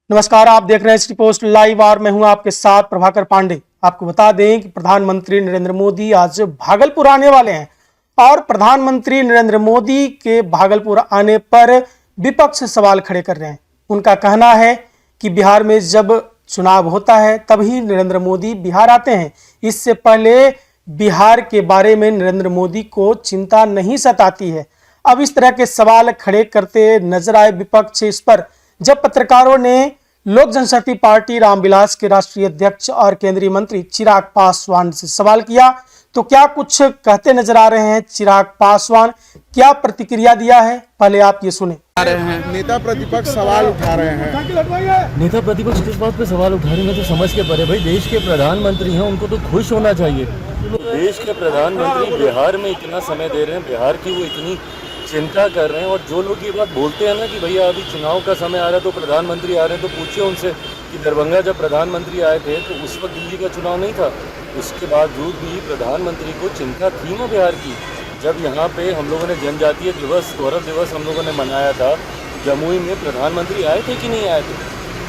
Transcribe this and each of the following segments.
नमस्कार, आप देख रहे हैं सिटी पोस्ट लाइव और मैं हूं आपके साथ प्रभाकर पांडे। आपको बता दें कि प्रधानमंत्री नरेंद्र मोदी आज भागलपुर आने वाले हैं और प्रधानमंत्री नरेंद्र मोदी के भागलपुर आने पर विपक्ष सवाल खड़े कर रहे हैं। उनका कहना है कि बिहार में जब चुनाव होता है तभी नरेंद्र मोदी बिहार आते हैं। इससे पहले बिहार के बारे में नरेंद्र मोदी को चिंता नहीं सताती है। अब इस तरह के सवाल खड़े करते नजर आए विपक्ष इस पर, जब पत्रकारों ने लोक जनशक्ति पार्टी रामविलास के राष्ट्रीय अध्यक्ष और केंद्रीय मंत्री चिराग पासवान से सवाल किया तो क्या कुछ कहते नजर आ रहे हैं चिराग पासवान, क्या प्रतिक्रिया दिया है, पहले आप ये सुने। नेता प्रतिपक्ष सवाल उठा रहे हैं। नेता प्रतिपक्ष किस बात पे सवाल उठा रहे हैं तो समझ के परे भाई, देश के प्रधानमंत्री हैं, उनको तो खुश होना चाहिए। देश के प्रधानमंत्री बिहार में इतना समय दे रहे हैं, बिहार की वो इतनी चिंता कर रहे हैं। और जो लोग ये बात बोलते हैं ना कि भैया अभी चुनाव का समय आ रहा है तो प्रधानमंत्री आ रहे हैं, तो पूछिए उनसे कि दरभंगा जब प्रधानमंत्री आए थे तो उस वक्त दिल्ली का चुनाव नहीं था, उसके बावजूद भी प्रधानमंत्री को चिंता थी ना बिहार की। जब यहाँ पे हम लोगों ने जनजातीय दिवस, गौरव दिवस हम लोगों ने मनाया था, जमुई में प्रधानमंत्री आए थे कि नहीं आए थे?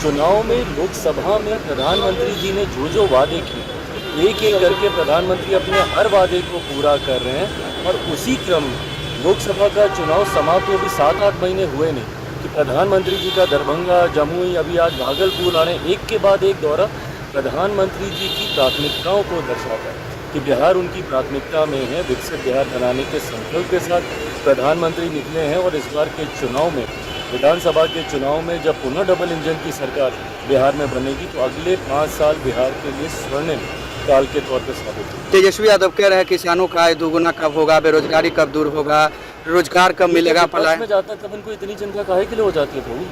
चुनाव में लोकसभा में प्रधानमंत्री जी ने जो वादे किए, एक एक करके प्रधानमंत्री अपने हर वादे को पूरा कर रहे हैं। और उसी क्रम में लोकसभा का चुनाव समाप्त हो भी 7-8 महीने हुए नहीं कि प्रधानमंत्री जी का दरभंगा, जमुई, अभी आज भागलपुर आने, एक के बाद एक दौरा प्रधानमंत्री जी की प्राथमिकताओं को दर्शाता है कि बिहार उनकी प्राथमिकता में है। विकसित बिहार बनाने के संकल्प के साथ प्रधानमंत्री निकले हैं। और इस बार के चुनाव में, विधानसभा के चुनाव में जब पुनः डबल इंजन की सरकार बिहार में बनेगी तो अगले 5 साल बिहार के लिए स्वर्णिम काल के तौर पर साबित होगा। तेजस्वी यादव कह रहे हैं किसानों का आय दोगुना कब होगा, बेरोजगारी कब दूर होगा, रोजगार कब मिलेगा। पलायन में जाता है तब इनको इतनी चिंता काहे के लिए हो जाती है प्रभु?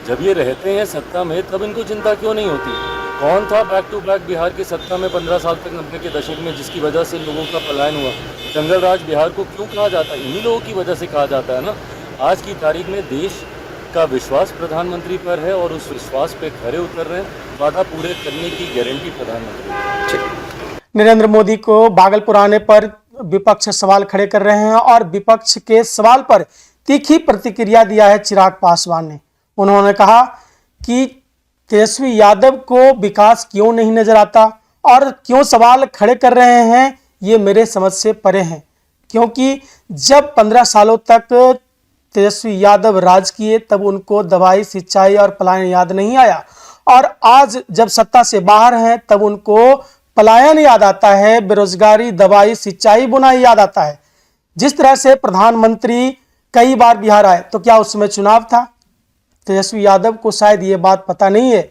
जब ये रहते हैं सत्ता में तब इनको चिंता क्यों नहीं होती? कौन था बैक टू बैक बिहार की सत्ता में 15 साल तक 90 के दशक में जिसकी वजह से लोगों का पलायन हुआ? जंगल राज बिहार को क्यों कहा जाता है? इन्हीं लोगों की वजह से कहा जाता है ना। आज की तारीख में देश का विश्वास प्रधानमंत्री पर है और उस विश्वास पे खरे उतर रहे हैं। वादा पूरे करने की गारंटी प्रधानमंत्री। नरेंद्र मोदी को भागलपुर आने पर विपक्ष सवाल खड़े कर रहे हैं और विपक्ष के सवाल पर तीखी प्रतिक्रिया दिया है चिराग पासवान ने। उन्होंने कहा कि तेजस्वी यादव को विकास क्यों नहीं नजर आता और क्यों सवाल खड़े कर रहे हैं, ये मेरे समझ से परे हैं। क्योंकि जब 15 सालों तक तेजस्वी यादव राज किए तब उनको दवाई, सिंचाई और पलायन याद नहीं आया, और आज जब सत्ता से बाहर हैं तब उनको पलायन याद आता है, बेरोजगारी, दवाई, सिंचाई, बुनाई याद आता है। जिस तरह से प्रधानमंत्री कई बार बिहार आए तो क्या उसमें चुनाव था? तेजस्वी यादव को शायद ये बात पता नहीं है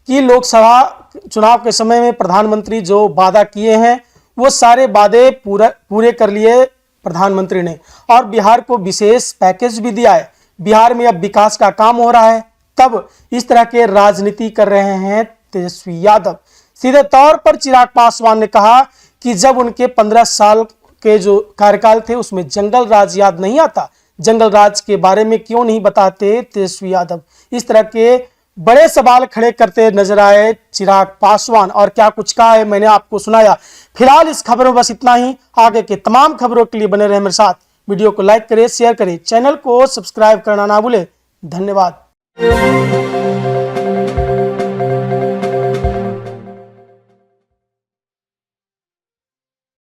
कि लोकसभा चुनाव के समय में प्रधानमंत्री जो वादा किए हैं वो सारे वादे पूरे कर लिए प्रधानमंत्री ने, और बिहार को विशेष पैकेज भी दिया है। बिहार में अब विकास का काम हो रहा है, तब इस तरह के राजनीति कर रहे हैं तेजस्वी यादव। सीधे तौर पर चिराग पासवान ने कहा कि जब उनके 15 साल के जो कार्यकाल थे उसमें जंगल राज याद नहीं आता, जंगल राज के बारे में क्यों नहीं बताते तेजस्वी यादव? इस तरह के बड़े सवाल खड़े करते नजर आए चिराग पासवान, और क्या कुछ कहा है मैंने आपको सुनाया। फिलहाल इस खबर में बस इतना ही। आगे के तमाम खबरों के लिए बने रहे मेरे साथ। वीडियो को लाइक करें, शेयर करें, चैनल को सब्सक्राइब करना ना भूलें। धन्यवाद।